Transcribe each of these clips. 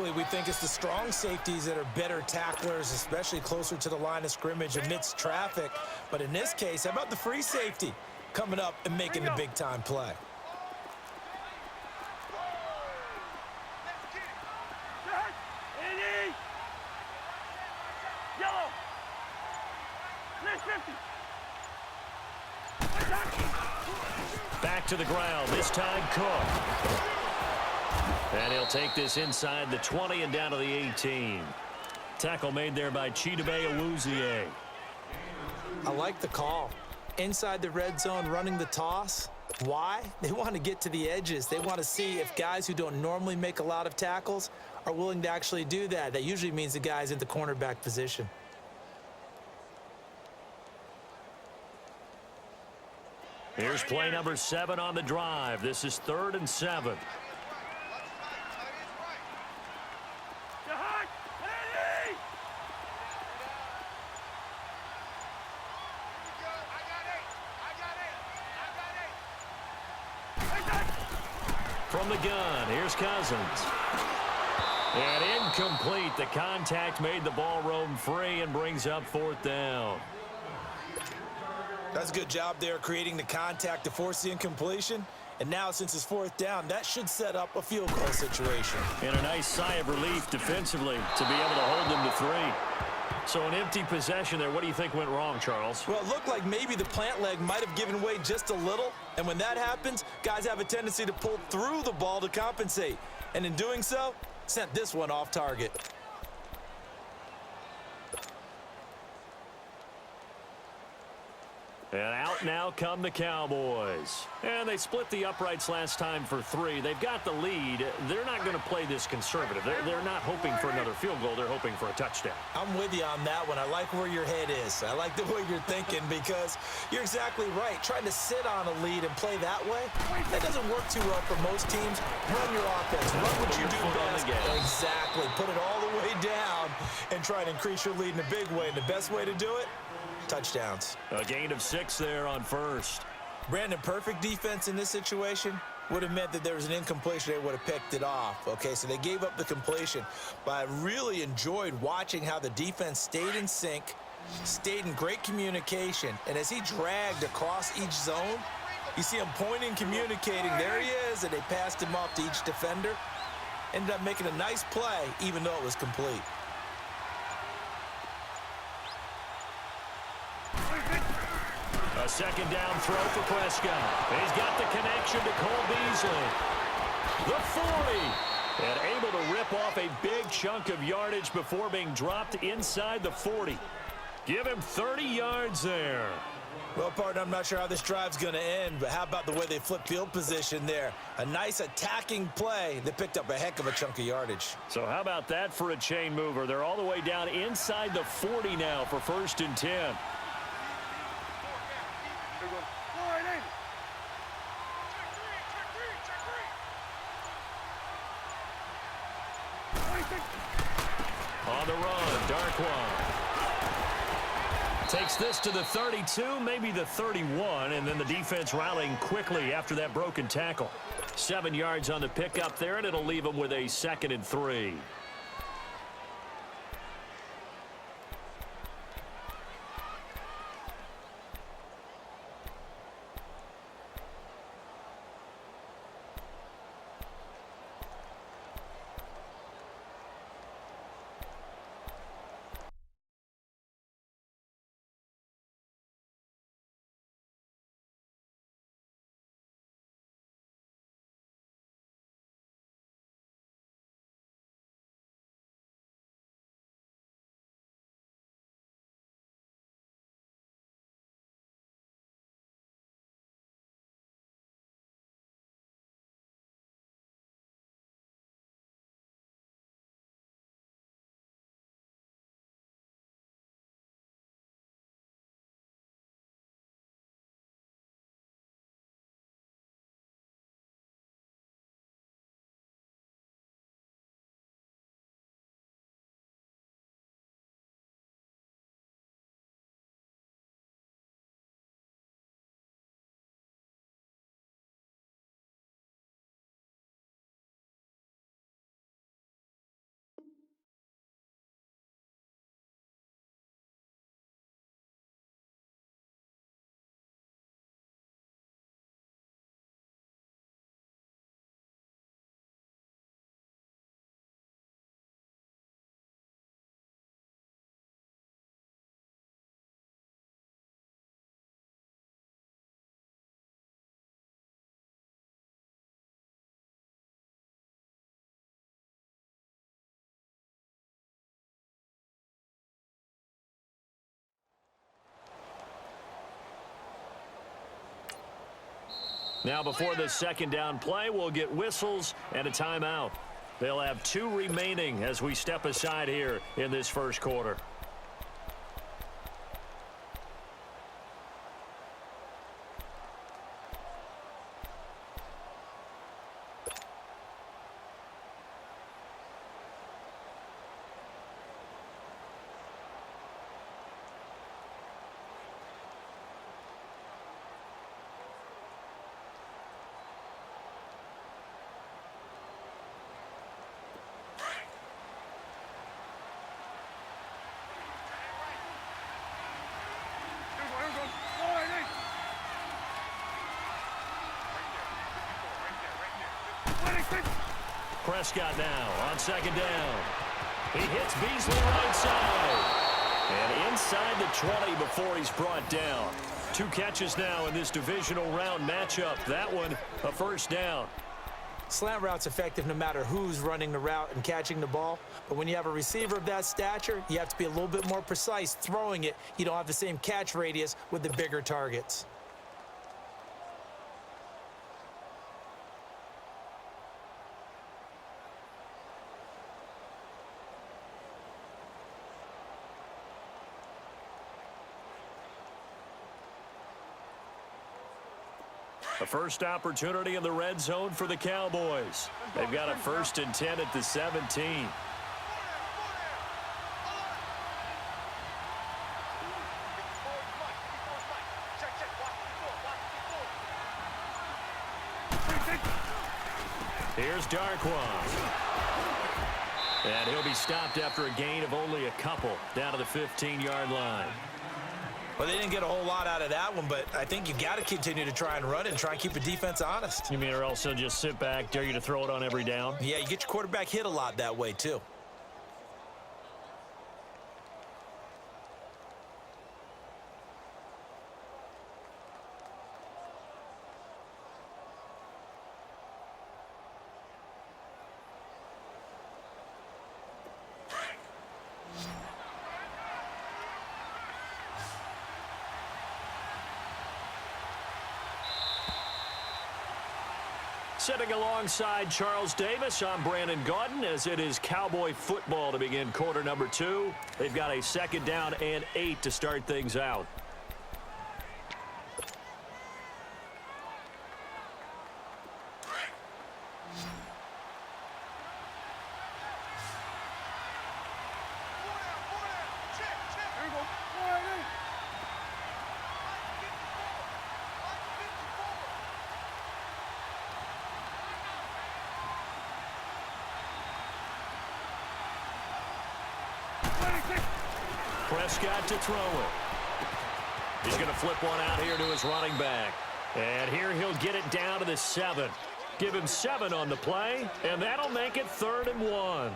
Typically, we think it's the strong safeties that are better tacklers, especially closer to the line of scrimmage amidst traffic. But in this case, how about the free safety coming up and making the big-time play? Back to the ground, this time Cook. And he'll take this inside the 20 and down to the 18. Tackle made there by Chidobe Awuzie. I like the call. Inside the red zone, running the toss. Why? They want to get to the edges. They want to see if guys who don't normally make a lot of tackles are willing to actually do that. That usually means the guy's in the cornerback position. Here's play number 7 on the drive. This is 3rd and 7. From the gun, here's Cousins. And incomplete. The contact made the ball roam free and brings up 4th down. That's a good job there creating the contact to force the incompletion. And now, since it's 4th down, that should set up a field goal situation. And a nice sigh of relief defensively to be able to hold them to 3. So an empty possession there. What do you think went wrong, Charles? Well, it looked like maybe the plant leg might have given way just a little. And when that happens, guys have a tendency to pull through the ball to compensate. And in doing so, sent this one off target. And out now come the Cowboys. And they split the uprights last time for 3. They've got the lead. They're not going to play this conservative. They're not hoping for another field goal. They're hoping for a touchdown. I'm with you on that one. I like where your head is. I like the way you're thinking because you're exactly right. Trying to sit on a lead and play that way, that doesn't work too well for most teams. Run your offense. Run what you do best. Exactly. Put it all the way down and try to increase your lead in a big way. And the best way to do it, touchdowns. A gain of 6 there on 1st. Brandon, perfect defense in this situation would have meant that there was an incompletion. They would have picked it off. Okay, so they gave up the completion. But I really enjoyed watching how the defense stayed in sync, stayed in great communication. And as he dragged across each zone, you see him pointing, communicating. There he is, and they passed him off to each defender. Ended up making a nice play, even though it was complete. A 2nd down throw for Prescott. He's got the connection to Cole Beasley. The 40. And able to rip off a big chunk of yardage before being dropped inside the 40. Give him 30 yards there. Well, partner, I'm not sure how this drive's going to end, but how about the way they flipped field position there? A nice attacking play that picked up a heck of a chunk of yardage. So how about that for a chain mover? They're all the way down inside the 40 now for 1st and 10. On the run, Darkwan takes this to the 32, maybe the 31, and then the defense rallying quickly after that broken tackle. 7 yards on the pickup there, and it'll leave them with a 2nd and 3. Now before this second down play, we'll get whistles and a timeout. They'll have 2 remaining as we step aside here in this first quarter. Prescott now on second down. He hits Beasley right side. And inside the 20 before he's brought down. 2 catches now in this divisional round matchup. That one, a first down. Slant route's effective no matter who's running the route and catching the ball. But when you have a receiver of that stature, you have to be a little bit more precise throwing it. You don't have the same catch radius with the bigger targets. A first opportunity in the red zone for the Cowboys. They've got a 1st and 10 at the 17. Here's Darkwa. And he'll be stopped after a gain of only a couple down to the 15-yard line. Well, they didn't get a whole lot out of that one, but I think you got to continue to try and run it and try and keep the defense honest. You mean or also just sit back, dare you to throw it on every down? Yeah, you get your quarterback hit a lot that way, too. Sitting alongside Charles Davis, I'm Brandon Gaudin as it is Cowboy football to begin quarter number 2. They've got a 2nd down and 8 to start things out. Prescott to throw it. He's going to flip one out here to his running back. And here he'll get it down to the 7. Give him 7 on the play, and that'll make it 3rd and 1.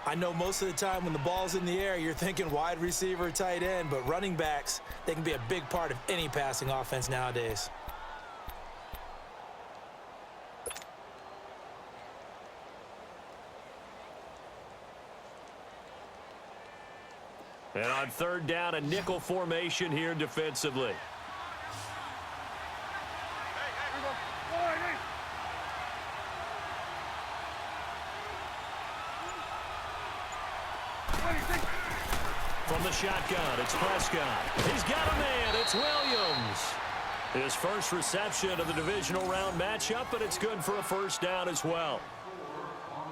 I know most of the time when the ball's in the air, you're thinking wide receiver, tight end, but running backs, they can be a big part of any passing offense nowadays. And on 3rd down, a nickel formation here defensively. From the shotgun, it's Prescott. He's got a man. It's Williams. His first reception of the divisional round matchup, but it's good for a first down as well.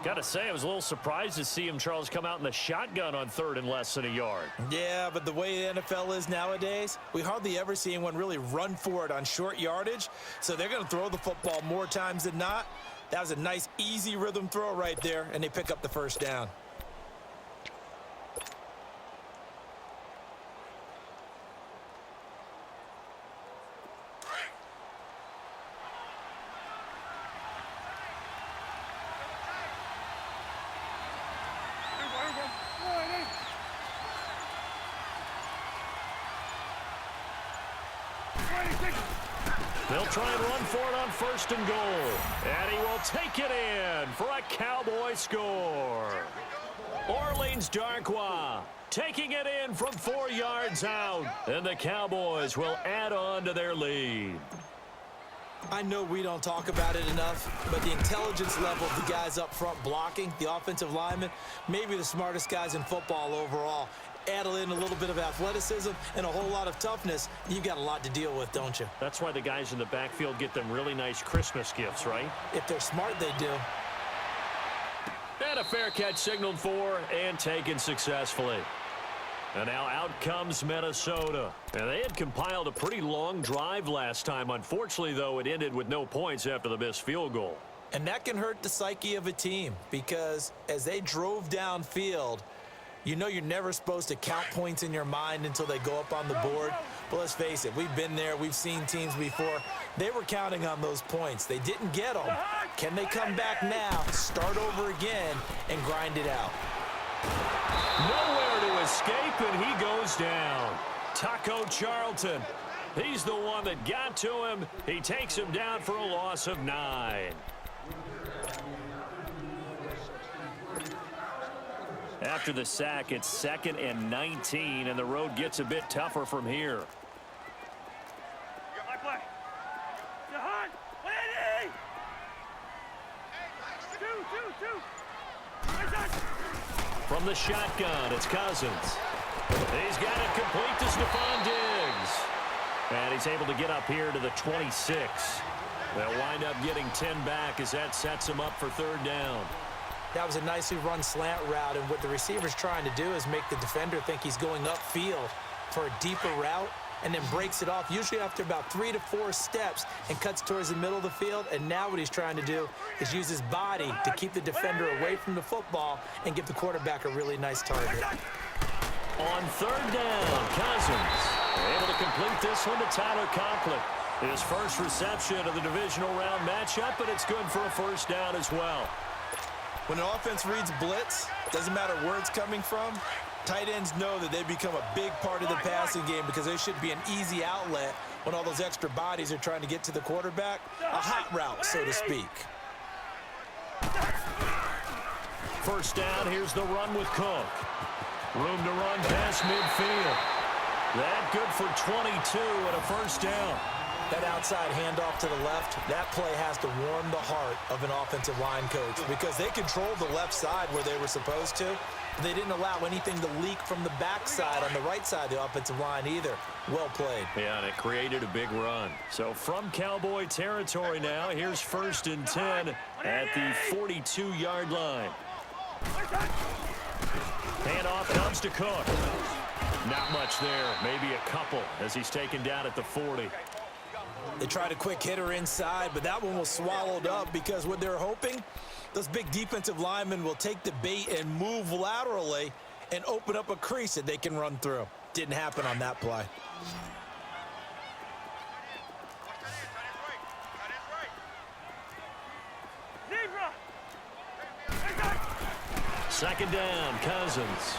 Got to say, I was a little surprised to see him, Charles, come out in the shotgun on 3rd and less than a yard. Yeah, but the way the NFL is nowadays, we hardly ever see anyone really run for it on short yardage. So they're going to throw the football more times than not. That was a nice, easy rhythm throw right there, and they pick up the first down. They'll try and run for it on 1st and goal. And he will take it in for a Cowboy score. Orleans Darkwa taking it in from 4 yards out. And the Cowboys will add on to their lead. I know we don't talk about it enough, but the intelligence level of the guys up front blocking, the offensive linemen, maybe the smartest guys in football overall. Add in a little bit of athleticism and a whole lot of toughness, you've got a lot to deal with, don't you? That's why the guys in the backfield get them really nice Christmas gifts, right? If they're smart, they do. And a fair catch signaled for and taken successfully. And now out comes Minnesota. And they had compiled a pretty long drive last time. Unfortunately, though, it ended with no points after the missed field goal. And that can hurt the psyche of a team because as they drove downfield, you know you're never supposed to count points in your mind until they go up on the board. But let's face it, we've been there. We've seen teams before. They were counting on those points. They didn't get them. Can they come back now, start over again, and grind it out? Nowhere to escape, and he goes down. Taco Charlton. He's the one that got to him. He takes him down for a loss of 9. After the sack, it's 2nd and 19, and the road gets a bit tougher from here. From the shotgun, it's Cousins. He's got it complete to Stephon Diggs. And he's able to get up here to the 26. They'll wind up getting 10 back as that sets him up for 3rd down. That was a nicely run slant route, and what the receiver's trying to do is make the defender think he's going upfield for a deeper route and then breaks it off, usually after about 3 to 4 steps, and cuts towards the middle of the field. And now what he's trying to do is use his body to keep the defender away from the football and give the quarterback a really nice target. On 3rd down, Cousins able to complete this one to Tyler Conklin. His first reception of the divisional round matchup, and it's good for a 1st down as well. When an offense reads blitz, doesn't matter where it's coming from, tight ends know that they become a big part of the passing game because they should be an easy outlet when all those extra bodies are trying to get to the quarterback. A hot route, so to speak. 1st down, here's the run with Cook. Room to run past midfield. That good for 22 and a 1st down. That outside handoff to the left, that play has to warm the heart of an offensive line coach because they controlled the left side where they were supposed to. But they didn't allow anything to leak from the backside on the right side of the offensive line either. Well played. Yeah, and it created a big run. So from Cowboy territory now, here's 1st and 10 at the 42-yard line. Handoff comes to Cook. Not much there, maybe a couple as he's taken down at the 40. They tried a quick hitter inside, but that one was swallowed up because what they're hoping, those big defensive linemen will take the bait and move laterally and open up a crease that they can run through. Didn't happen on that play. Second down, Cousins.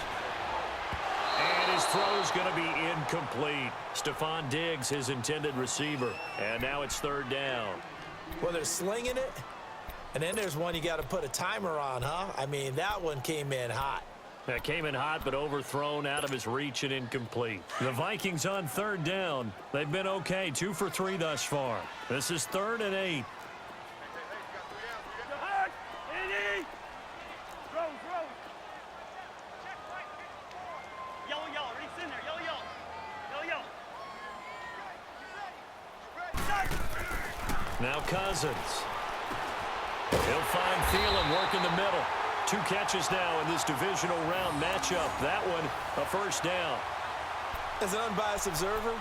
And his throw's going to be incomplete. Stephon Diggs, his intended receiver. And now it's 3rd down. Well, they're slinging it, and then there's one you got to put a timer on, huh? I mean, that one came in hot. That came in hot, but overthrown, out of his reach, and incomplete. The Vikings on 3rd down. They've been okay, 2 for 3 thus far. This is 3rd and 8. Now Cousins. He'll find Thielen working the middle. 2 catches now in this divisional round matchup. That one, a 1st down. As an unbiased observer,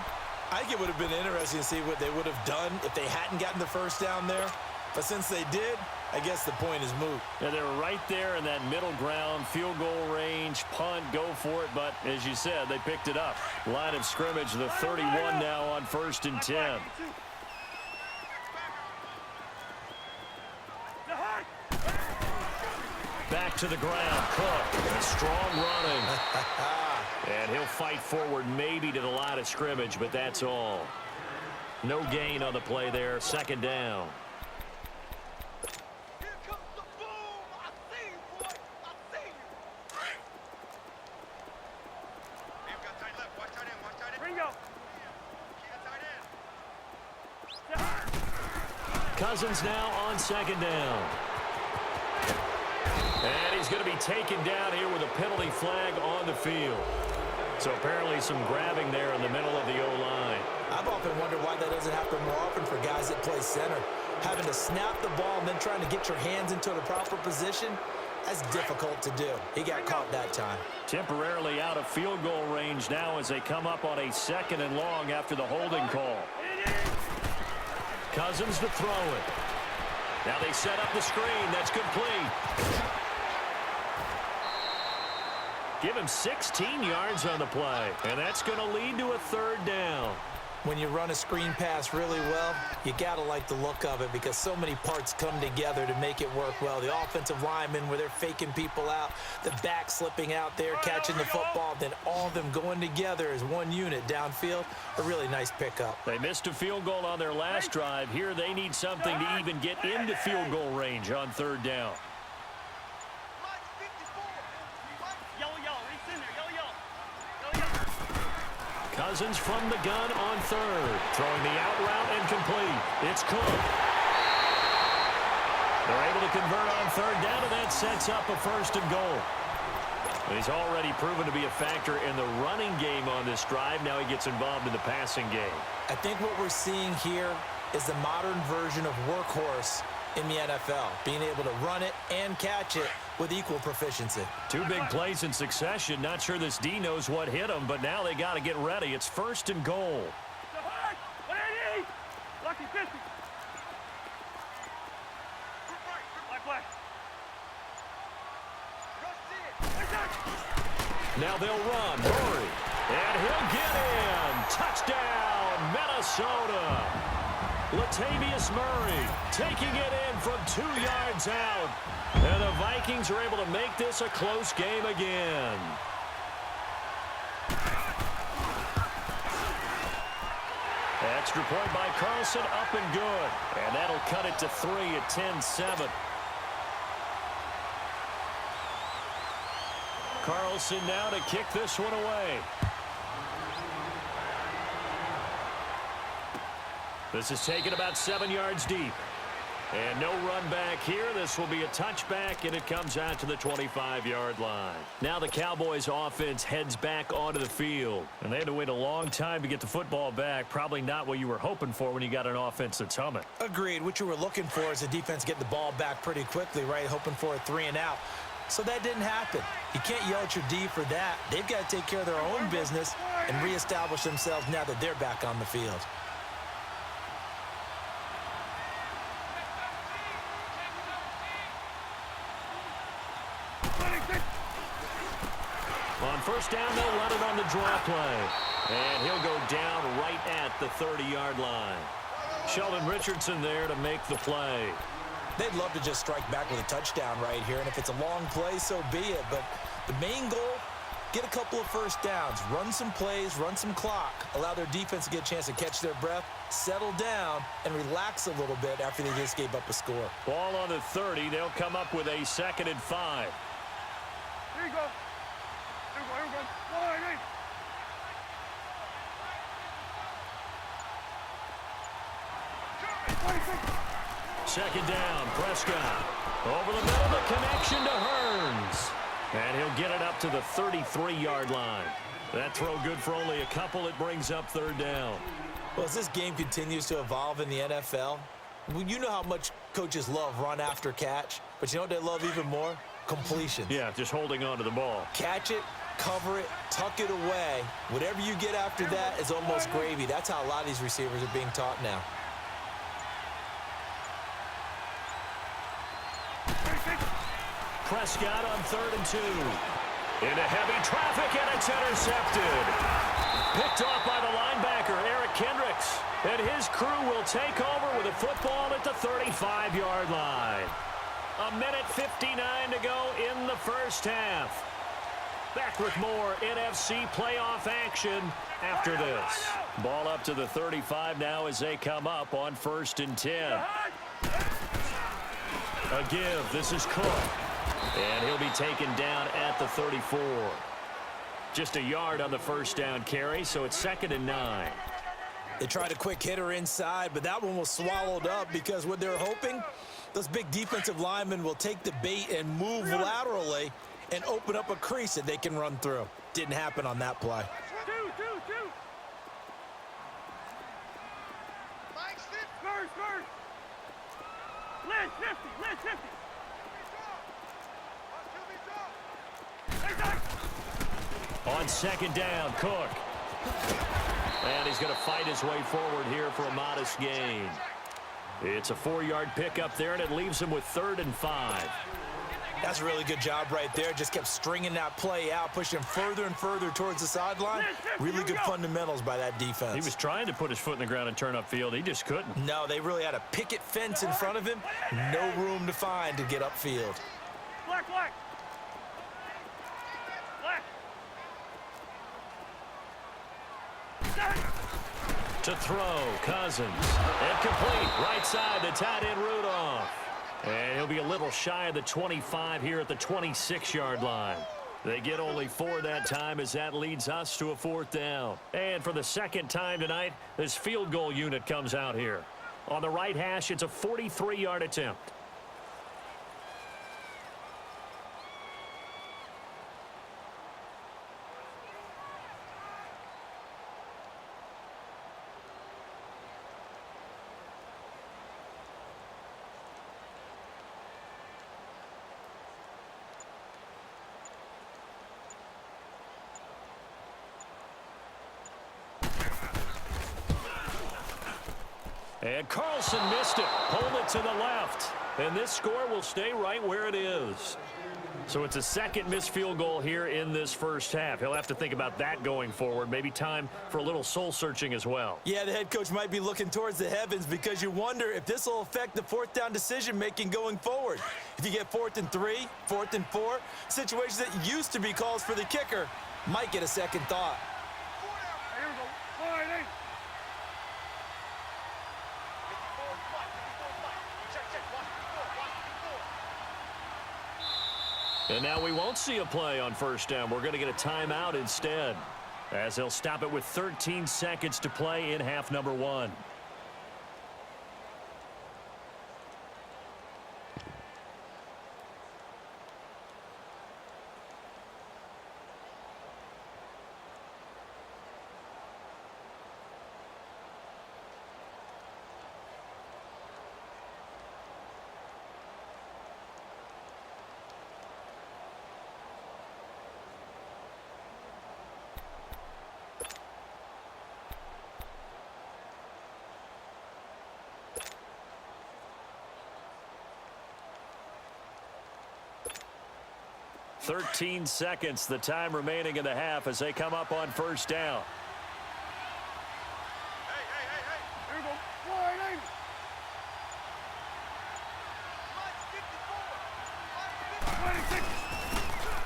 I think it would have been interesting to see what they would have done if they hadn't gotten the 1st down there. But since they did, I guess the point is moot. Yeah, they were right there in that middle ground, field goal range, punt, go for it. But as you said, they picked it up. Line of scrimmage, the 31 now on 1st and 10. Back to the ground, Cook. Strong running. And he'll fight forward maybe to the line of scrimmage, but that's all. No gain on the play there. 2nd down. Cousins now on second down. And he's going to be taken down here with a penalty flag on the field. So apparently some grabbing there in the middle of the O-line. I've often wondered why that doesn't happen more often for guys that play center. Having to snap the ball and then trying to get your hands into the proper position, that's difficult to do. He got caught that time. Temporarily out of field goal range now as they come up on a 2nd and long after the holding call. Cousins to throw it. Now they set up the screen. That's complete. Give him 16 yards on the play, and that's going to lead to a 3rd down. When you run a screen pass really well, you got to like the look of it because so many parts come together to make it work well. The offensive linemen where they're faking people out, the back slipping out there, catching the football, then all of them going together as one unit downfield. A really nice pickup. They missed a field goal on their last drive. Here they need something to even get into field goal range on 3rd down. Cousins from the gun on 3rd. Throwing the out route and complete. It's Cook. They're able to convert on 3rd down, and that sets up a 1st and goal. He's already proven to be a factor in the running game on this drive. Now he gets involved in the passing game. I think what we're seeing here is the modern version of workhorse in the NFL, being able to run it and catch it with equal proficiency. 2 big plays in succession. Not sure this D knows what hit him, but now they got to get ready. It's 1st and goal. Now they'll run. Murray. And he'll get in. Touchdown, Minnesota. Latavius Murray taking it in from 2 yards out. And the Vikings are able to make this a close game again. Extra point by Carlson, up and good. And that'll cut it to 3 at 10-7. Carlson now to kick this one away. This is taken about 7 yards deep. And no run back here. This will be a touchback, and it comes out to the 25-yard line. Now the Cowboys offense heads back onto the field. And they had to wait a long time to get the football back. Probably not what you were hoping for when you got an offense that's humming. Agreed. What you were looking for is the defense getting the ball back pretty quickly, right? Hoping for a 3 and out. So that didn't happen. You can't yell at your D for that. They've got to take care of their own business and reestablish themselves now that they're back on the field. On 1st down, they'll run it on the draw play. And he'll go down right at the 30-yard line. Sheldon Richardson there to make the play. They'd love to just strike back with a touchdown right here, and if it's a long play, so be it. But the main goal, get a couple of 1st downs, run some plays, run some clock, allow their defense to get a chance to catch their breath, settle down, and relax a little bit after they just gave up a score. Ball on the 30. They'll come up with a 2nd and 5. Here you go. Here we go. Second down, Prescott. Over the middle, the connection to Hearns. And he'll get it up to the 33-yard line. That throw good for only a couple. It brings up 3rd down. Well, as this game continues to evolve in the NFL, you know how much coaches love run after catch, but you know what they love even more? Completions. Yeah, just holding on to the ball. Catch it, cover it, tuck it away. Whatever you get after that is almost gravy. That's how a lot of these receivers are being taught now. Prescott on 3rd and 2. Into heavy traffic, and it's intercepted. Picked off by the linebacker, Eric Kendricks. And his crew will take over with a football at the 35-yard line. 1:59 to go in the 1st half. Back with more NFC playoff action after this. Ball up to the 35 now as they come up on 1st and 10. A give. This is Cook. And he'll be taken down at the 34. Just a yard on the 1st down carry, so it's 2nd and 9. They tried a quick hitter inside, but that one was swallowed up because what they're hoping, those big defensive linemen will take the bait and move laterally and open up a crease that they can run through. Didn't happen on that play. Two. Spurs. Lynch 50. On second down, Cook. And he's going to fight his way forward here for a modest gain. It's a 4-yard pickup there, and it leaves him with 3rd and 5. That's a really good job right there. Just kept stringing that play out, pushing him further and further towards the sideline. Really good fundamentals by that defense. He was trying to put his foot in the ground and turn upfield. He just couldn't. No, they really had a picket fence in front of him. No room to find to get upfield. Black. To throw, Cousins. Incomplete. Right side, the tight end Rudolph. And he'll be a little shy of the 25 here at the 26-yard line. They get only 4 that time as that leads us to a 4th down. And for the second time tonight, this field goal unit comes out here. On the right hash, it's a 43-yard attempt. And Carlson missed it. Hold it to the left. And this score will stay right where it is. So it's a second missed field goal here in this first half. He'll have to think about that going forward. Maybe time for a little soul searching as well. Yeah, the head coach might be looking towards the heavens because you wonder if this will affect the 4th down decision making going forward. If you get 4th and 3, 4th and 4, situations that used to be calls for the kicker might get a second thought. Here we go. 4-8. And now we won't see a play on first down. We're going to get a timeout instead, as they'll stop it with 13 seconds to play in half number 1. Thirteen seconds, the time remaining in the half as they come up on first down. Here we go.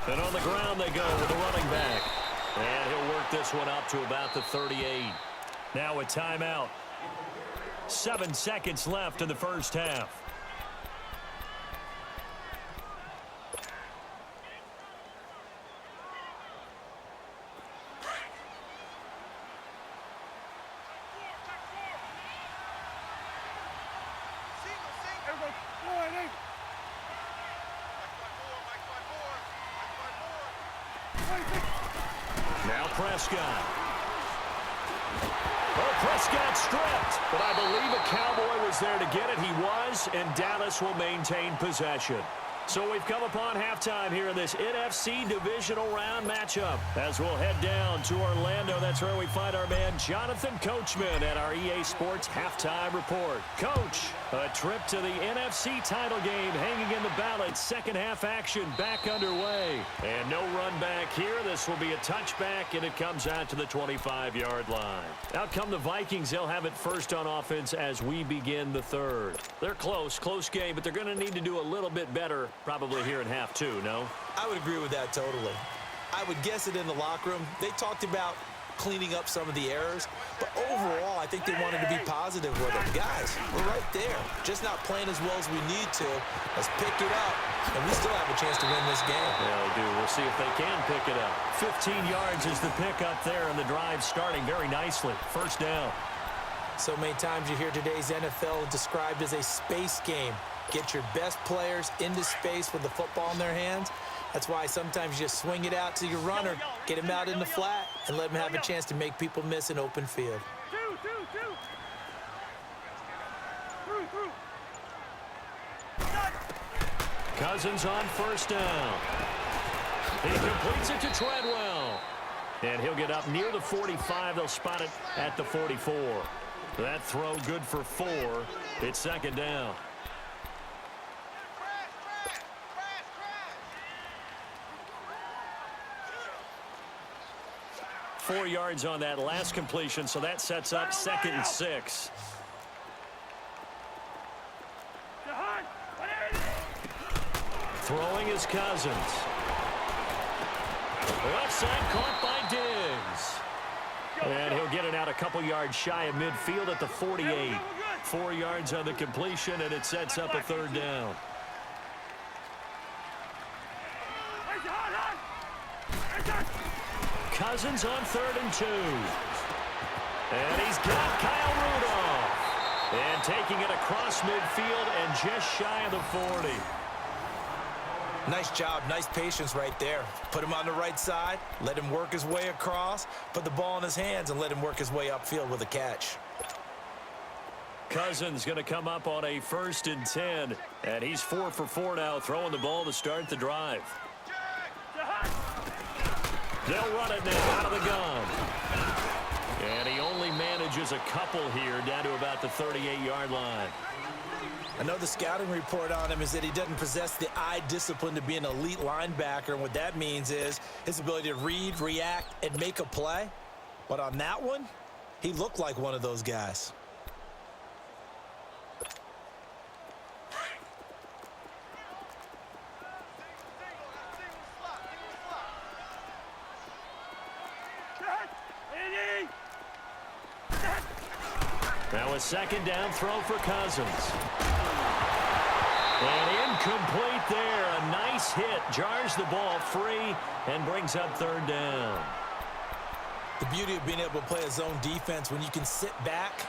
4-8. And on the ground they go with the running back. And he'll work this one up to about the 38. Now a timeout. 7 seconds left in the first half. Now Prescott. Oh, Prescott stripped, but I believe a Cowboy was there to get it. He was, and Dallas will maintain possession. So we've come upon halftime here in this NFC divisional round matchup. As we'll head down to Orlando, that's where we find our man Jonathan Coachman at our EA Sports Halftime Report. Coach, a trip to the NFC title game hanging in the balance. Second half action back underway. And no run back here. This will be a touchback, and it comes out to the 25-yard line. Out come the Vikings. They'll have it first on offense as we begin the third. They're close game, but they're going to need to do a little bit better probably here in half two, no? I would agree with that totally. I would guess it in the locker room. They talked about cleaning up some of the errors, but overall, I think they wanted to be positive with them. Guys, we're right there. Just not playing as well as we need to. Let's pick it up, and we still have a chance to win this game. Yeah, they do. We'll see if they can pick it up. 15 yards is the pickup there, and the drive starting very nicely. First down. So many times you hear today's NFL described as a space game. Get your best players into space with the football in their hands. That's why sometimes you just swing it out to your runner, get him out in the flat, and let him have a chance to make people miss an open field. Cousins on first down. He completes it to Treadwell. And he'll get up near the 45. They'll spot it at the 44. That throw good for 4. It's second down. Four yards on that last completion, so that sets up 2nd and 6. Throwing is Cousins. Left side caught by Diggs. And he'll get it out a couple yards shy of midfield at the 48. 4 yards on the completion, and it sets up a 3rd down. Cousins on 3rd and 2. And he's got Kyle Rudolph. And taking it across midfield and just shy of the 40. Nice job, nice patience right there. Put him on the right side, let him work his way across, put the ball in his hands, and let him work his way upfield with a catch. Cousins going to come up on a 1st and 10, and he's 4 for 4 now, throwing the ball to start the drive. They'll run it now out of the gun. And he only manages a couple here down to about the 38-yard line. I know the scouting report on him is that he doesn't possess the eye discipline to be an elite linebacker, and what that means is his ability to read, react, and make a play. But on that one, he looked like one of those guys. Now a 2nd down throw for Cousins. And incomplete there. A nice hit. Jars the ball free and brings up 3rd down. The beauty of being able to play a zone defense when you can sit back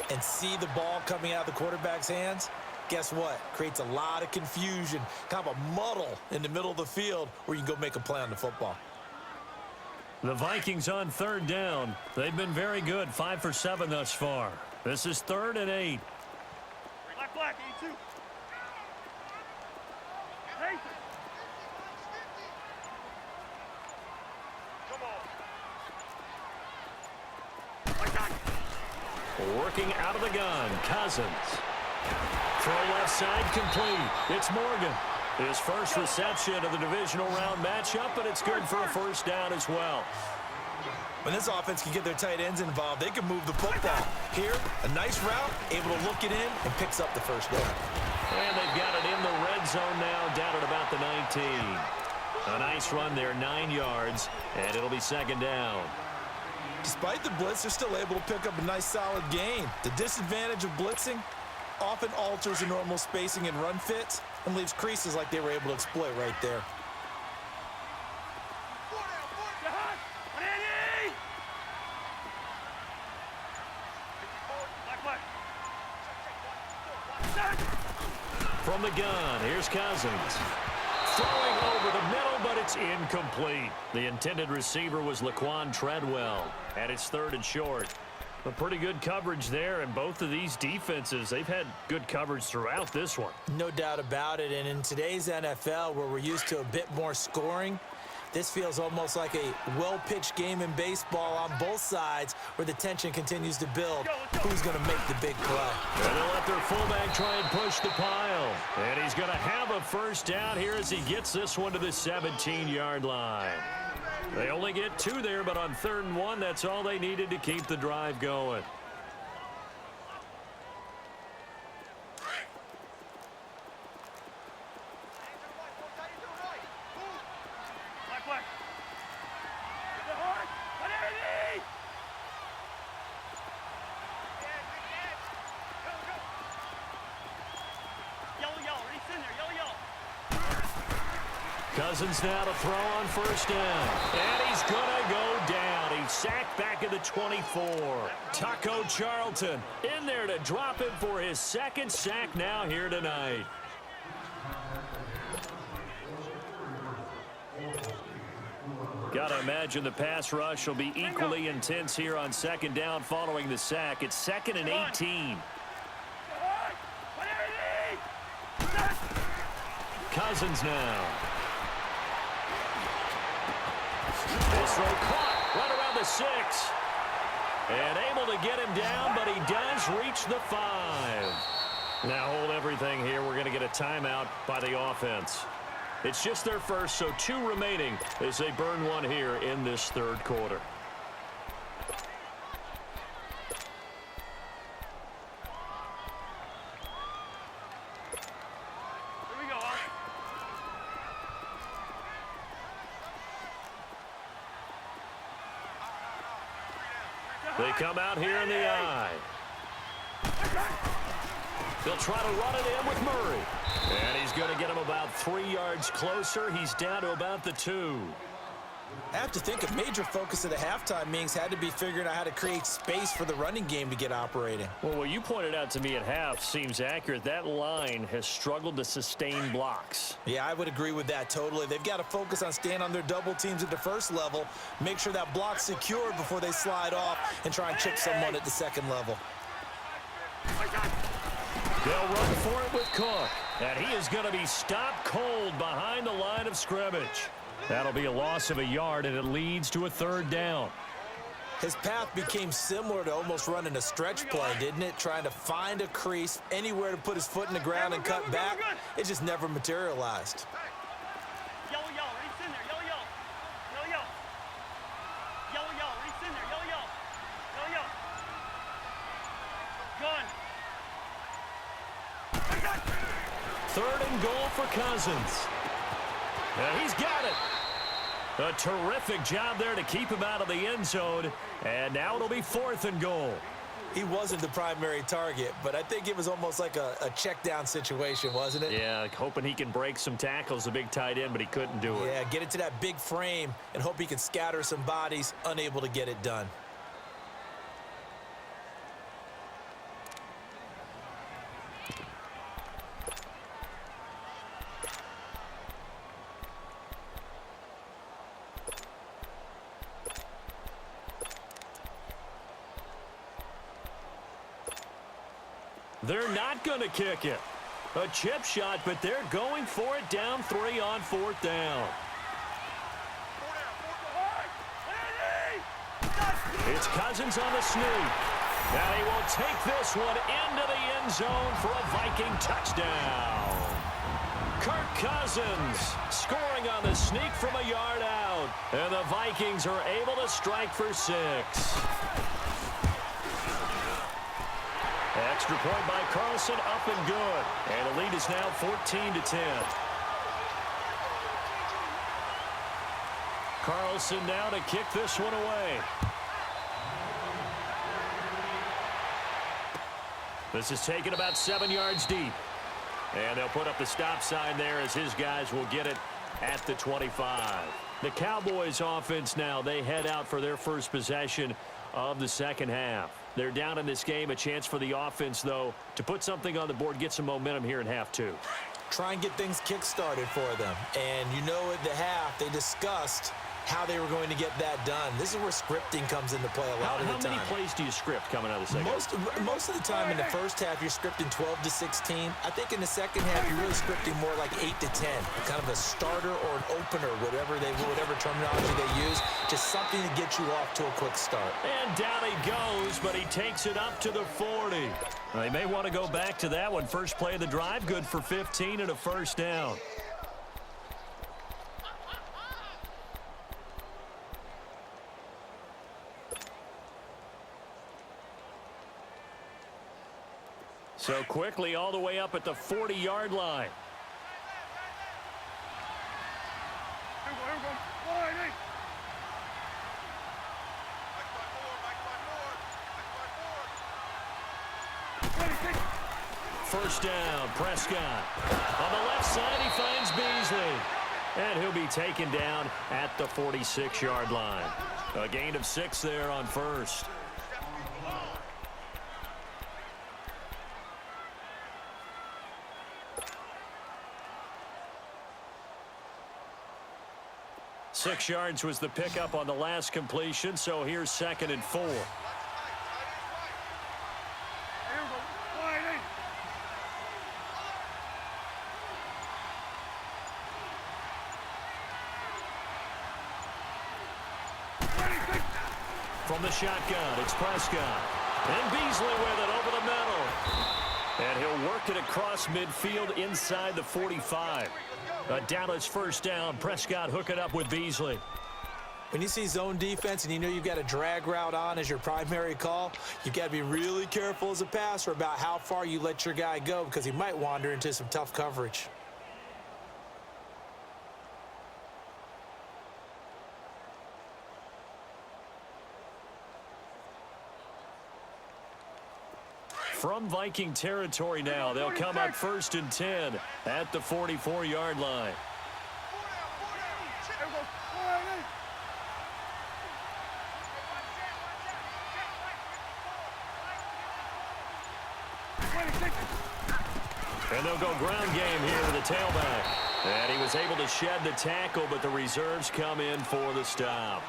and see the ball coming out of the quarterback's hands, guess what? Creates a lot of confusion, kind of a muddle in the middle of the field where you can go make a play on the football. The Vikings on 3rd down. They've been very good, 5 for 7 thus far. This is 3rd and 8. Black, 82. Hey. Come on. Working out of the gun, Cousins. Throw left side complete. It's Morgan. His first reception of the divisional round matchup, but it's good for a 1st down as well. When this offense can get their tight ends involved, they can move the football. Here, a nice route, able to look it in, and picks up the 1st down. And they've got it in the red zone now, down at about the 19. A nice run there, 9 yards, and it'll be 2nd down. Despite the blitz, they're still able to pick up a nice solid gain. The disadvantage of blitzing often alters the normal spacing and run fits and leaves creases like they were able to exploit right there. From the gun, here's Cousins. Throwing over the middle, but it's incomplete. The intended receiver was Laquan Treadwell, and it's 3rd and short. But pretty good coverage there, and both of these defenses, they've had good coverage throughout this one. No doubt about it, and in today's NFL, where we're used to a bit more scoring, this feels almost like a well-pitched game in baseball on both sides where the tension continues to build. Who's going to make the big play? And they'll let their fullback try and push the pile. And he's going to have a 1st down here as he gets this one to the 17-yard line. They only get 2 there, but on 3rd and 1, that's all they needed to keep the drive going. Cousins now to throw on first down. And he's going to go down. He's sacked back at the 24. Taco Charlton in there to drop him for his second sack now here tonight. Got to imagine the pass rush will be equally intense here on second down following the sack. It's 2nd and 18. Cousins now. This throw caught right around the 6. And able to get him down, but he does reach the 5. Now hold everything here. We're going to get a timeout by the offense. It's just their first, so 2 remaining as they burn one here in this third quarter. Here we go, huh? They come out here in the eye. They'll try to run it in with Murray. And he's going to get him about 3 yards closer. He's down to about the 2. I have to think a major focus of the halftime meetings had to be figuring out how to create space for the running game to get operating. Well, what you pointed out to me at half seems accurate. That line has struggled to sustain blocks. Yeah, I would agree with that totally. They've got to focus on staying on their double teams at the first level, make sure that block's secured before they slide off and try and chip someone at the second level. They'll run for it with Cook. And he is going to be stopped cold behind the line of scrimmage. That'll be a loss of a yard, and it leads to a 3rd down. His path became similar to almost running a stretch play, didn't it? Trying to find a crease, anywhere to put his foot in the ground and cut back. It just never materialized. Yellow, yellow, reach in there, yellow, yellow. Yellow, yellow. Yellow, yellow, reach in there, yellow, yellow. Yellow, yellow. Gun. 3rd and goal for Cousins. And he's got it. A terrific job there to keep him out of the end zone. And now it'll be 4th and goal. He wasn't the primary target, but I think it was almost like a check down situation, wasn't it? Yeah, hoping he can break some tackles, the big tight end, but he couldn't do it. Yeah, get it to that big frame and hope he can scatter some bodies, unable to get it done. They're not going to kick it. A chip shot, but they're going for it down 3 on 4th down. It's Cousins on the sneak. And he will take this one into the end zone for a Viking touchdown. Kirk Cousins scoring on the sneak from a yard out. And the Vikings are able to strike for 6. Extra point by Carlson, up and good. And the lead is now 14-10. Carlson now to kick this one away. This is taken about 7 yards deep. And they'll put up the stop sign there as his guys will get it at the 25. The Cowboys offense now, they head out for their first possession of the second half. They're down in this game. A chance for the offense, though, to put something on the board, get some momentum here in half 2. Try and get things kick-started for them. And you know at the half, they discussed how they were going to get that done. This is where scripting comes into play a lot of the time. How many plays do you script coming out of the second? Most of the time in the first half, you're scripting 12 to 16. I think in the second half, you're really scripting more like 8 to 10. Kind of a starter or an opener, whatever terminology they use. Just something to get you off to a quick start. And down he goes, but he takes it up to the 40. They may want to go back to that one. First play of the drive, good for 15 and a first down. So quickly all the way up at the 40-yard line. Here we go. Wide eight. First down, Prescott. On the left side, he finds Beasley. And he'll be taken down at the 46-yard line. A gain of 6 there on first. Six yards was the pickup on the last completion, so here's 2nd and 4. From the shotgun, it's Prescott. And Beasley with it over the middle. And he'll work it across midfield inside the 45. A Dallas first down. Prescott hooking up with Beasley. When you see zone defense and you know you've got a drag route on as your primary call, you've got to be really careful as a passer about how far you let your guy go because he might wander into some tough coverage. From Viking territory now, they'll come up 1st and 10 at the 44-yard line. And they'll go ground game here with the tailback. And he was able to shed the tackle, but the reserves come in for the stop.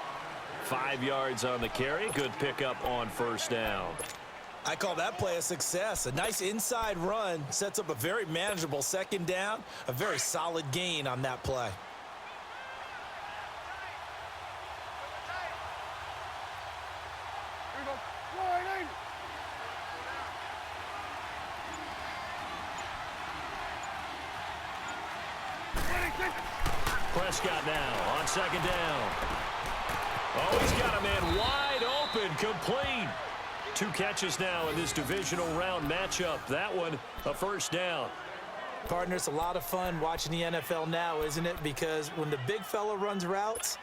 5 yards on the carry. Good pickup on first down. I call that play a success. A nice inside run sets up a very manageable 2nd down. A very solid gain on that play. Prescott now on 2nd down. Oh, he's got a man wide open, complete. 2 catches now in this divisional round matchup. That one, a first down. Partner, it's a lot of fun watching the NFL now, isn't it? Because when the big fella runs routes,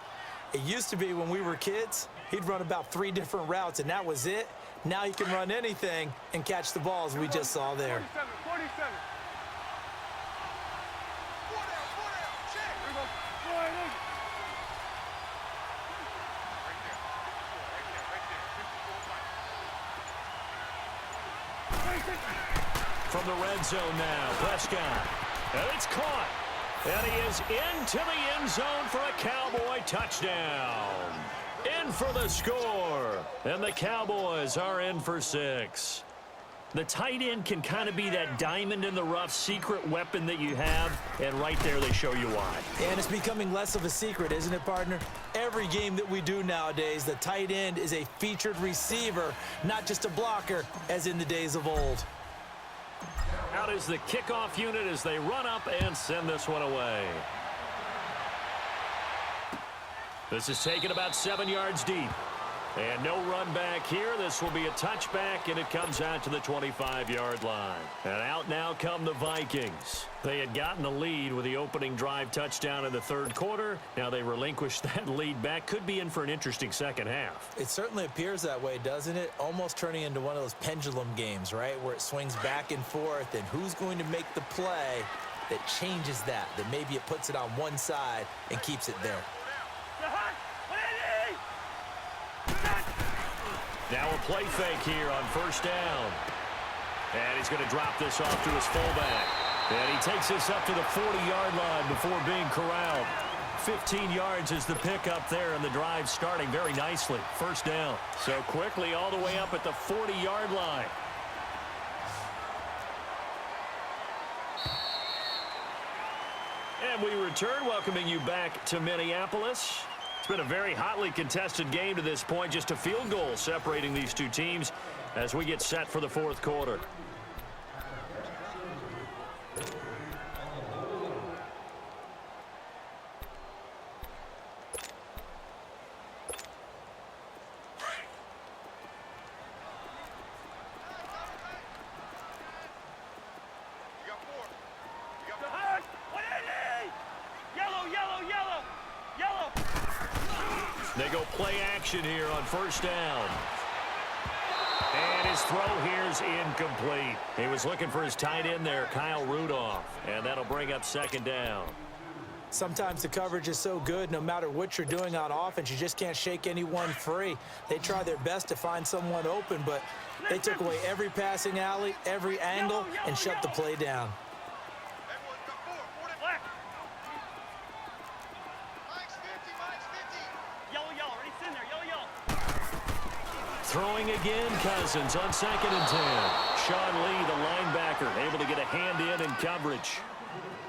it used to be when we were kids, he'd run about 3 different routes, and that was it. Now he can run anything and catch the balls we just saw there. 47. From the red zone now, Prescott. And it's caught. And he is into the end zone for a Cowboy touchdown. In for the score. And the Cowboys are in for 6. The tight end can kind of be that diamond in the rough secret weapon that you have, and right there they show you why. And it's becoming less of a secret, isn't it, partner? Every game that we do nowadays, the tight end is a featured receiver, not just a blocker, as in the days of old. Out is the kickoff unit as they run up and send this one away. This is taken about 7 yards deep. And no run back here. This will be a touchback, and it comes out to the 25-yard line. And out now come the Vikings. They had gotten the lead with the opening drive touchdown in the 3rd quarter. Now they relinquish that lead back. Could be in for an interesting second half. It certainly appears that way, doesn't it? Almost turning into one of those pendulum games, right, where it swings back and forth, and who's going to make the play that changes that maybe it puts it on one side and keeps it there. Now a play fake here on first down. And he's going to drop this off to his fullback. And he takes this up to the 40-yard line before being corralled. 15 yards is the pickup there, and the drive starting very nicely. First down. So quickly all the way up at the 40-yard line. And we return, welcoming you back to Minneapolis. It's been a very hotly contested game to this point. Just a field goal separating these two teams as we get set for the 4th quarter. They go play action here on first down. And his throw here is incomplete. He was looking for his tight end there, Kyle Rudolph. And that'll bring up 2nd down. Sometimes the coverage is so good, no matter what you're doing on offense, you just can't shake anyone free. They try their best to find someone open, but they took away every passing alley, every angle, and shut the play down. Throwing again, Cousins on 2nd and 10. Sean Lee, the linebacker, able to get a hand in coverage.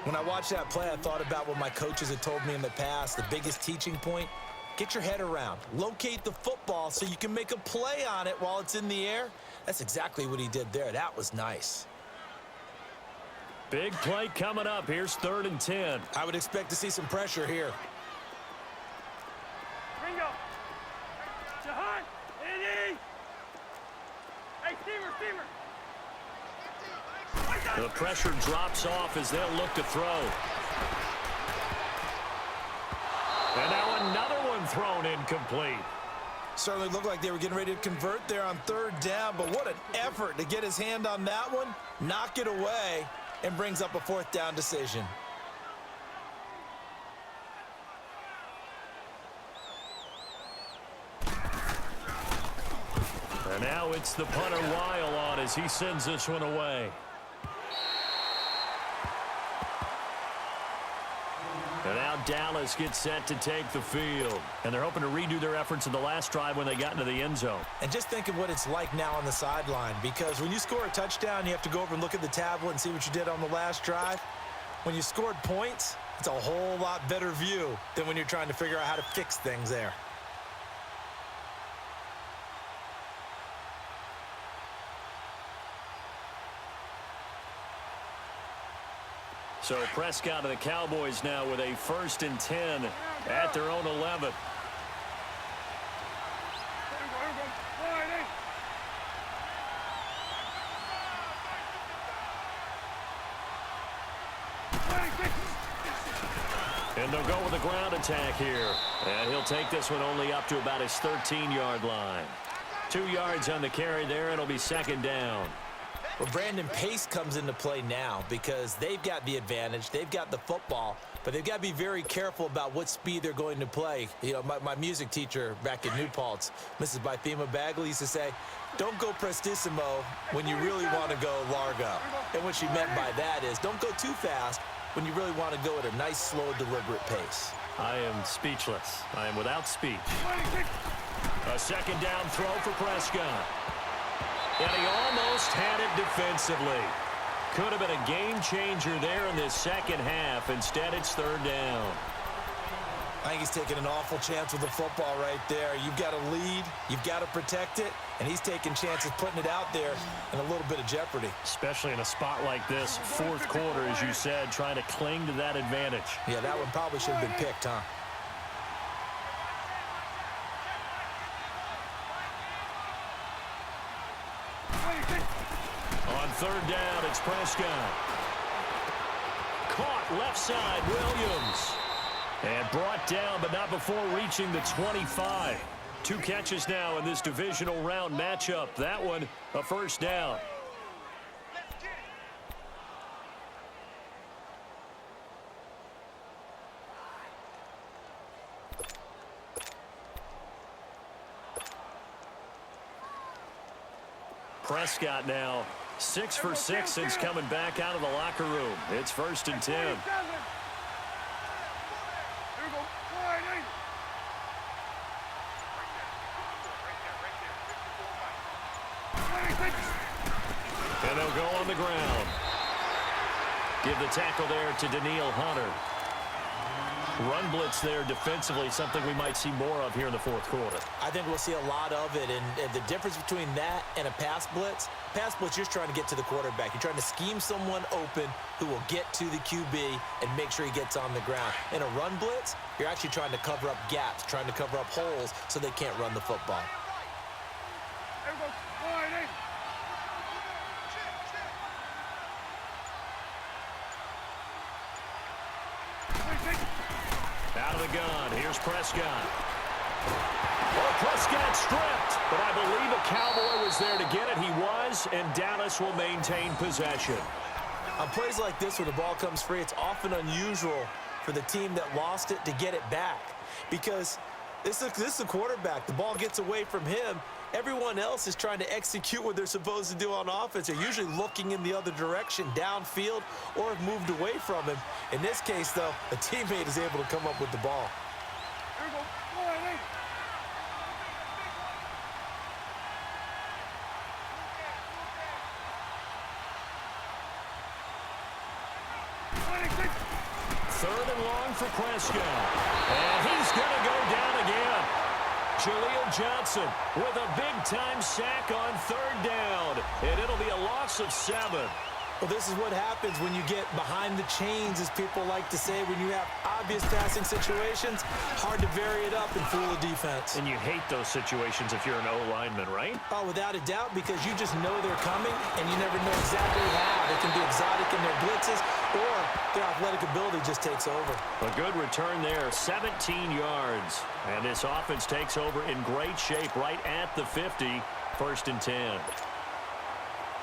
When I watched that play, I thought about what my coaches had told me in the past. The biggest teaching point, get your head around. Locate the football so you can make a play on it while it's in the air. That's exactly what he did there. That was nice. Big play coming up. Here's 3rd and 10. I would expect to see some pressure here. Ringo. Jahan. Eddie. Hey, Steamer. The pressure drops off as they'll look to throw. And now another one thrown incomplete. Certainly looked like they were getting ready to convert there on 3rd down, but what an effort to get his hand on that one, knock it away, and brings up a 4th down decision. And now it's the punter Weil on as he sends this one away. And now Dallas gets set to take the field. And they're hoping to redo their efforts in the last drive when they got into the end zone. And just think of what it's like now on the sideline, because when you score a touchdown, you have to go over and look at the tablet and see what you did on the last drive. When you scored points, it's a whole lot better view than when you're trying to figure out how to fix things there. So Prescott and the Cowboys now with a 1st and 10 at their own 11. And they'll go with a ground attack here. And he'll take this one only up to about his 13-yard line. 2 yards on the carry there. It'll be 2nd down. Well, Brandon, pace comes into play now because they've got the advantage. They've got the football, but they've got to be very careful about what speed they're going to play. You know, my music teacher back in New Paltz, Mrs. Bythema Bagley, used to say, don't go prestissimo when you really want to go largo. And what she meant by that is don't go too fast when you really want to go at a nice, slow, deliberate pace. I am speechless. I am without speech. A 2nd down throw for Prescott. And he almost had it defensively. Could have been a game changer there in this 2nd half. Instead, it's 3rd down. I think he's taking an awful chance with the football right there. You've got to lead. You've got to protect it. And he's taking chances putting it out there in a little bit of jeopardy. Especially in a spot like this, 4th quarter, as you said, trying to cling to that advantage. Yeah, that one probably should have been picked, huh? On 3rd down, it's Prescott. Caught left side, Williams. And brought down, but not before reaching the 25. 2 catches now in this divisional round matchup. That one, a 1st down. Prescott now 6 for 6 since coming back out of the locker room. It's 1st and 10. And they'll go on the ground. Give the tackle there to Daniil Hunter. Run blitz there defensively, something we might see more of here in the 4th quarter. I think we'll see a lot of it, and the difference between that and a pass blitz, you're just trying to get to the quarterback. You're trying to scheme someone open who will get to the QB and make sure he gets on the ground. In a run blitz, you're actually trying to cover up gaps, trying to cover up holes so they can't run the football. Out of the gun, here's Prescott. Oh, Prescott stripped, but I believe a Cowboy was there to get it. He was, and Dallas will maintain possession. On plays like this where the ball comes free, it's often unusual for the team that lost it to get it back, because this is the quarterback. The ball gets away from him. Everyone else is trying to execute what they're supposed to do on offense. They're usually looking in the other direction, downfield, or have moved away from him. In this case, though, a teammate is able to come up with the ball. Here we go. Go ahead, Third and long for Prescott. And he's going to go down again. Jaleel Johnson with a big-time sack on third down. And it'll be a loss of 7. Well, this is what happens when you get behind the chains, as people like to say. When you have obvious passing situations, hard to vary it up and fool the defense. And you hate those situations if you're an O-lineman, right? Oh, without a doubt, because you just know they're coming, and you never know exactly how. They can be exotic in their blitzes, or their athletic ability just takes over. A good return there, 17 yards. And this offense takes over in great shape right at the 50, 1st and 10.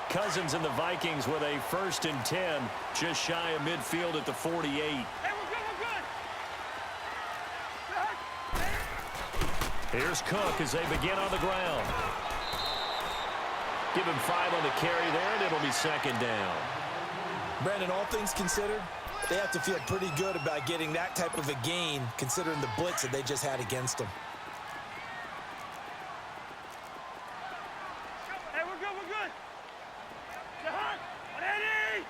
Cousins and the Vikings with a 1st and 10, just shy of midfield at the 48. Hey, we're good, we're good. Here's Cook as they begin on the ground. Give him 5 on the carry there, and it'll be 2nd down. Brandon, all things considered, they have to feel pretty good about getting that type of a gain, considering the blitz that they just had against them. Hey, we're good, we're good. Jahan, on Eddie.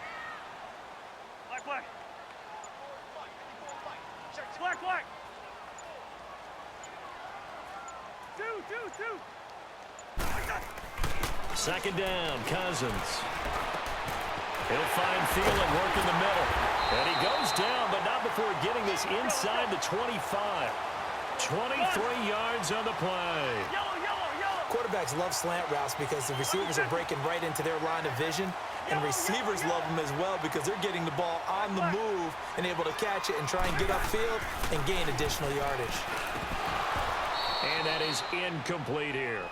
Black. Black. 2. 2nd down, Cousins. He'll find Thielen working the middle. And he goes down, but not before getting this inside the 25. 23 yards on the play. Yellow. Quarterbacks love slant routes because the receivers are breaking right into their line of vision, and receivers love them as well because they're getting the ball on the move and able to catch it and try and get upfield and gain additional yardage. And that is incomplete here.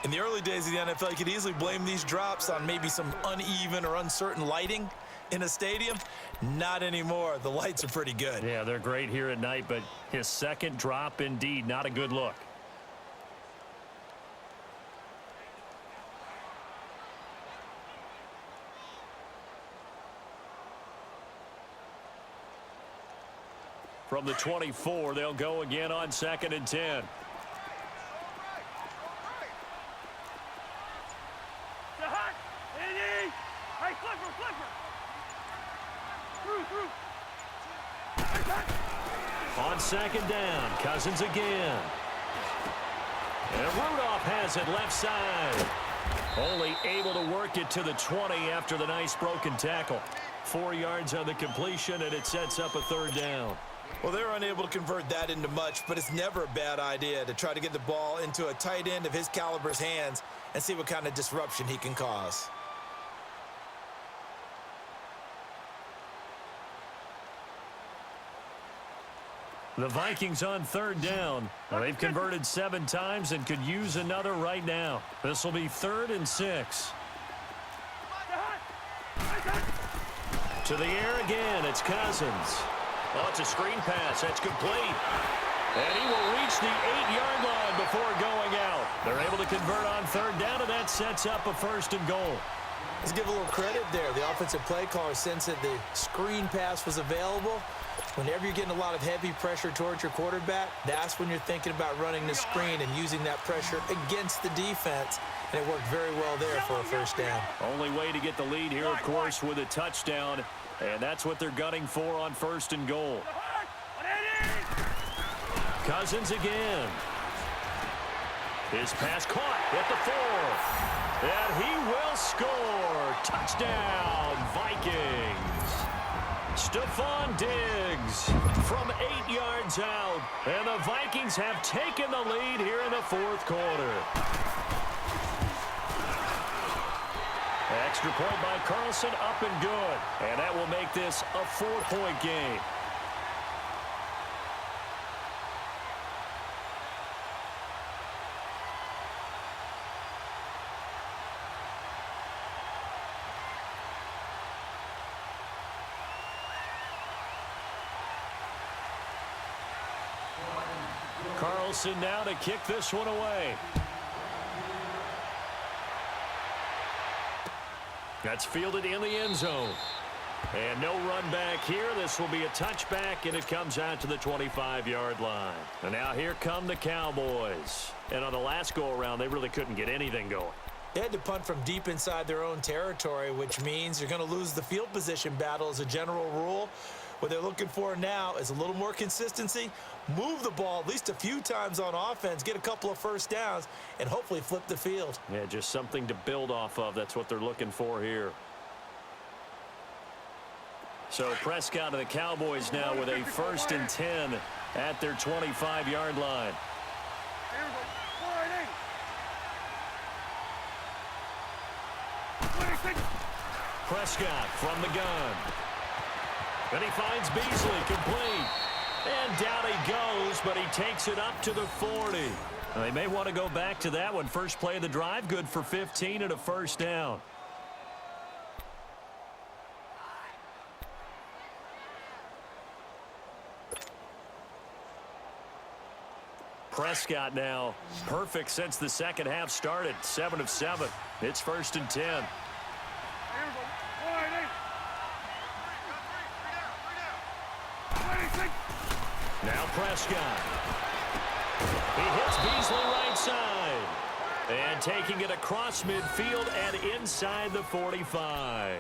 In the early days of the NFL, you could easily blame these drops on maybe some uneven or uncertain lighting in a stadium. Not anymore. The lights are pretty good. Yeah, they're great here at night, but his second drop, indeed, not a good look. From the 24, they'll go again on 2nd and 10. Jahan, Eddie. Hey, flipper. Through. On 2nd down, Cousins again. And Rudolph has it left side. Only able to work it to the 20 after the nice broken tackle. 4 yards on the completion, and it sets up a 3rd down. Well, they're unable to convert that into much, but it's never a bad idea to try to get the ball into a tight end of his caliber's hands and see what kind of disruption he can cause. The Vikings on 3rd down. They've converted 7 times and could use another right now. This will be 3rd and 6. To the air again, it's Cousins. Oh, it's a screen pass. That's complete. And he will reach the 8-yard line before going out. They're able to convert on 3rd down, and that sets up a 1st and goal. Let's give a little credit there. The offensive play caller sensed that the screen pass was available. Whenever you're getting a lot of heavy pressure towards your quarterback, that's when you're thinking about running the screen and using that pressure against the defense. And it worked very well there for a 1st down. Only way to get the lead here, of course, with a touchdown. And that's what they're gunning for on 1st and goal. Cousins again. His pass caught at the 4. And he will score. Touchdown, Vikings. Stephon Diggs from 8 yards out. And the Vikings have taken the lead here in the 4th quarter. Extra point by Carlson, up and good. And that will make this a 4-point game. Wilson now to kick this one away. That's fielded in the end zone. And no run back here. This will be a touchback, and it comes out to the 25-yard line. And now here come the Cowboys. And on the last go-around, they really couldn't get anything going. They had to punt from deep inside their own territory, which means you're going to lose the field position battle as a general rule. What they're looking for now is a little more consistency, move the ball at least a few times on offense, get a couple of first downs, and hopefully flip the field. Yeah, just something to build off of. That's what they're looking for here. So Prescott and the Cowboys now with a 1st and 10 at their 25-yard line. Prescott from the gun. Then he finds Beasley complete. And down he goes, but he takes it up to the 40. Now, they may want to go back to that one. First play of the drive, good for 15 and a first down. Prescott now perfect since the second half started. 7 of 7. It's 1st and 10. Now Prescott. He hits Beasley right side. And taking it across midfield and inside the 45.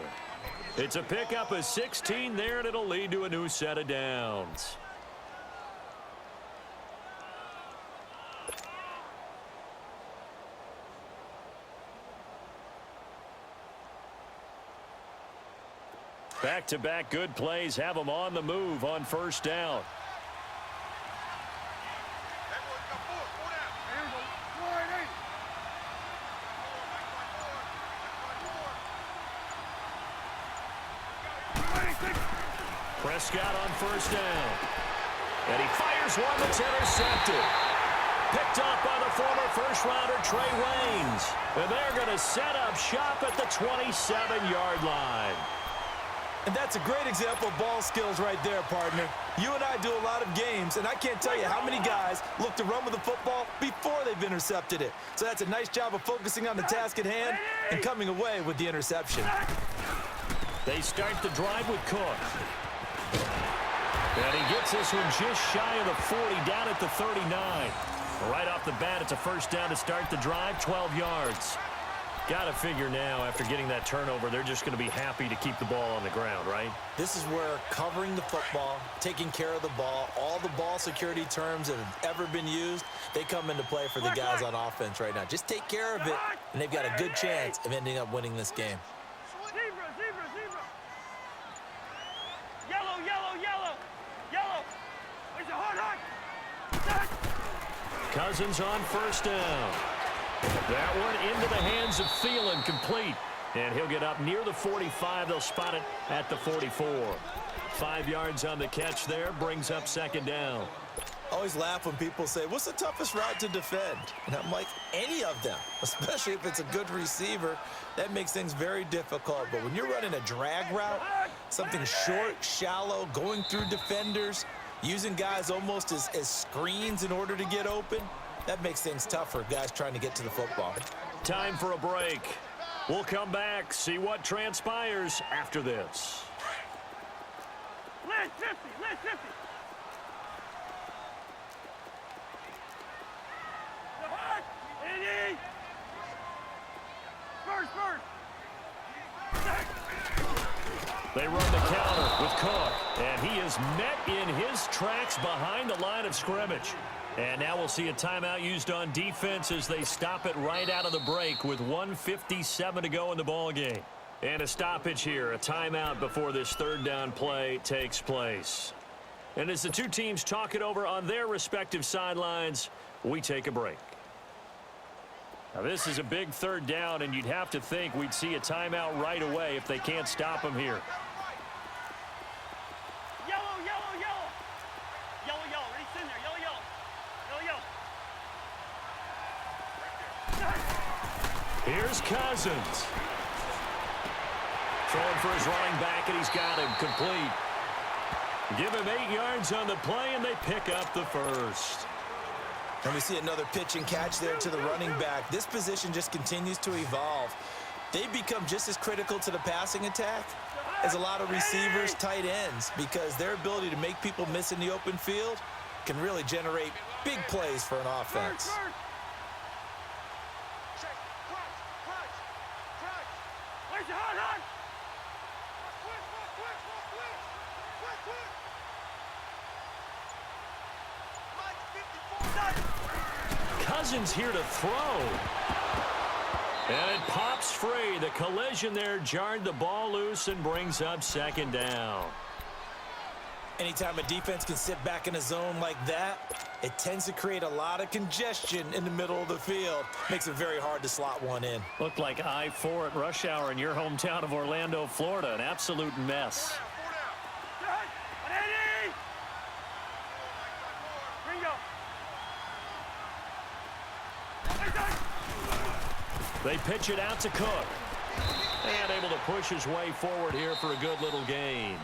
It's a pickup of 16 there, and it'll lead to a new set of downs. Back-to-back good plays have them on the move on first down. Prescott on first down. And he fires one that's intercepted. Picked up by the former first-rounder Trey Waynes. And they're going to set up shop at the 27-yard line. And that's a great example of ball skills right there, partner. You and I do a lot of games, and I can't tell you how many guys look to run with the football before they've intercepted it. So that's a nice job of focusing on the task at hand and coming away with the interception. They start the drive with Cook. And he gets this one just shy of the 40, down at the 39. Right off the bat, it's a first down to start the drive, 12 yards. Got to figure now, after getting that turnover, they're just going to be happy to keep the ball on the ground, right? This is where covering the football, taking care of the ball, all the ball security terms that have ever been used, they come into play for the guys on offense right now. Just take care of it, and they've got a good chance of ending up winning this game. Zebra, zebra, zebra. Yellow, yellow, yellow. Yellow. It's a hard. Cousins on first down. That one into the hands of Thielen, complete. And he'll get up near the 45. They'll spot it at the 44. 5 yards on the catch there, brings up second down. I always laugh when people say, what's the toughest route to defend? And I'm like, any of them, especially if it's a good receiver. That makes things very difficult. But when you're running a drag route, something short, shallow, going through defenders, using guys almost as screens in order to get open, that makes things tough for guys trying to get to the football. Time for a break. We'll come back, see what transpires after this. Last 50, last 50. The hot, Eddie. First. They run the counter with Cook, and he is met in his tracks behind the line of scrimmage. And now we'll see a timeout used on defense as they stop it right out of the break with 1:57 to go in the ballgame. And a stoppage here, a timeout before this third down play takes place. And as the two teams talk it over on their respective sidelines, we take a break. Now this is a big third down, and you'd have to think we'd see a timeout right away if they can't stop him here. Yellow, yellow, yellow. Yellow, yellow. Reach in there. Yellow, yellow. Yellow, yellow. Here's Cousins. Throwing for his running back, and he's got him complete. Give him 8 yards on the play, and they pick up the first. And we see another pitch and catch there to the running back. This position just continues to evolve. They become just as critical to the passing attack as a lot of receivers, tight ends, because their ability to make people miss in the open field can really generate big plays for an offense. Cousins here to throw. And it pops free. The collision there jarred the ball loose and brings up second down. Anytime a defense can sit back in a zone like that, it tends to create a lot of congestion in the middle of the field. Makes it very hard to slot one in. Looked like I-4 at rush hour in your hometown of Orlando, Florida. An absolute mess. They pitch it out to Cook. And able to push his way forward here for a good little gain.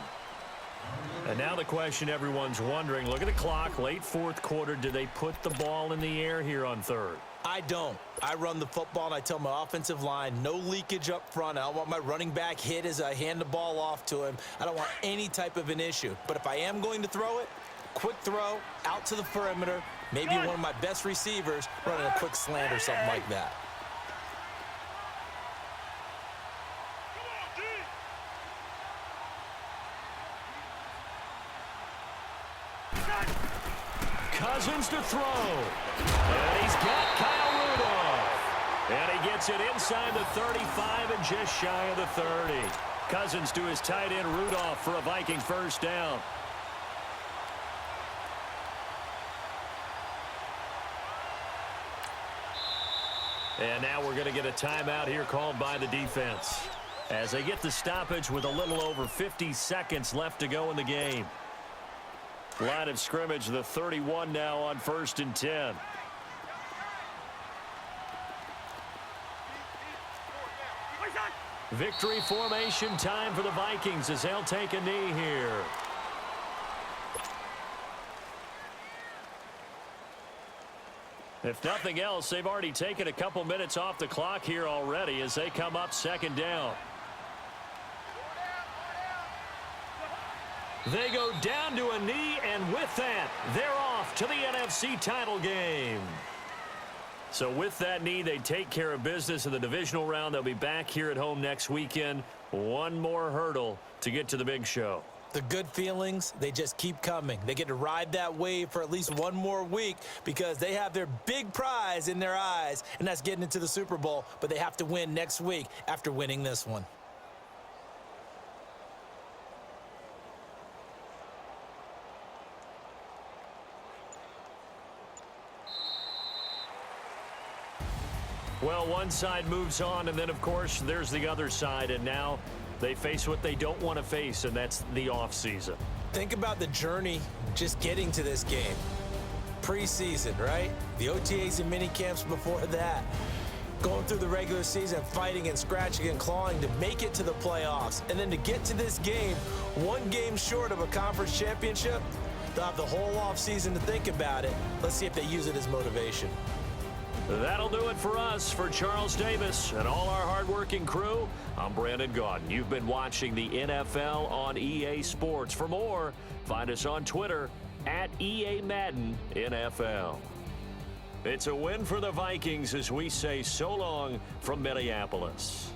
And now the question everyone's wondering, look at the clock, late fourth quarter. Do they put the ball in the air here on third? I don't. I run the football, and I tell my offensive line, no leakage up front. I don't want my running back hit as I hand the ball off to him. I don't want any type of an issue. But if I am going to throw it, quick throw, out to the perimeter, maybe one of my best receivers running a quick slant or something like that. Cousins to throw. And he's got Kyle Rudolph. And he gets it inside the 35 and just shy of the 30. Cousins to his tight end Rudolph for a Viking first down. And now we're going to get a timeout here called by the defense as they get the stoppage with a little over 50 seconds left to go in the game. Line of scrimmage, the 31 now on 1st and 10. Victory formation time for the Vikings as they'll take a knee here. If nothing else, they've already taken a couple minutes off the clock here already as they come up second down. They go down to a knee, and with that, they're off to the NFC title game. So with that knee, they take care of business in the divisional round. They'll be back here at home next weekend. One more hurdle to get to the big show. The good feelings, they just keep coming. They get to ride that wave for at least one more week because they have their big prize in their eyes, and that's getting into the Super Bowl. But they have to win next week after winning this one. Well, one side moves on, and then, of course, there's the other side, and now they face what they don't want to face, and that's the offseason. Think about the journey just getting to this game. Preseason, right? The OTAs and mini camps before that. Going through the regular season, fighting and scratching and clawing to make it to the playoffs. And then to get to this game, one game short of a conference championship, they'll have the whole offseason to think about it. Let's see if they use it as motivation. That'll do it for us. For Charles Davis and all our hardworking crew, I'm Brandon Gaudin. You've been watching the NFL on EA Sports. For more, find us on Twitter at EA Madden NFL. It's a win for the Vikings as we say so long from Minneapolis.